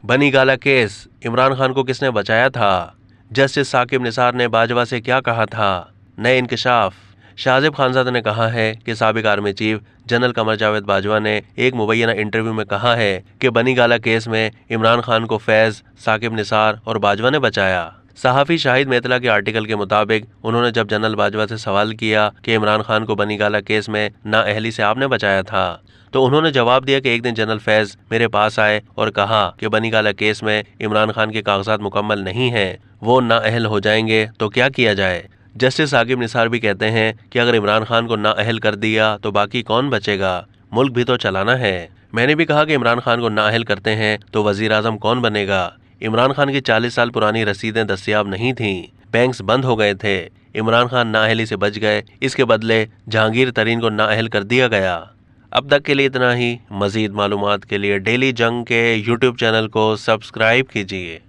बनी गाला केस, इमरान खान को किसने बचाया था? जस्टिस साकिब निसार ने बाजवा से क्या कहा था? नए इंकशाफ, शाहजेब खानजादा ने कहा है कि साबिक army chief general Qamar Javed Bajwa ने एक मुबैना इंटरव्यू में कहा है कि बनी गाला केस में इमरान खान को फैज, साकिब निसार और बाजवा ने बचाया। सहाफ़ी शाहिद मेतला के आर्टिकल के मुताबिक उन्होंने जब जनरल बाजवा से सवाल किया कि इमरान खान को बनी गाला केस में नाअहली से आपने बचाया था, तो उन्होंने जवाब दिया कि एक दिन जनरल फैज मेरे पास आए और कहा कि बनी गाला केस में इमरान खान के कागजात मुकम्मल नहीं हैं, वो नाअहल हो जाएंगे तो क्या किया जाए। जस्टिस साकिब निसार भी कहते हैं कि अगर इमरान खान को नाअहल कर दिया तो बाकी कौन बचेगा, मुल्क भी तो चलाना है। मैंने भी कहा कि इमरान खान को नाअहल करते हैं तो वजीर आजम कौन बनेगा। इमरान खान की 40 साल पुरानी रसीदें दस्तियाब नहीं थीं, बैंक्स बंद हो गए थे, इमरान खान नाअहली से बच गए, इसके बदले जहांगीर तरीन को नाअहल कर दिया गया। अब तक के लिए इतना ही। मज़ीद मालूमात के लिए डेली जंग के यूट्यूब चैनल को सब्सक्राइब कीजिए।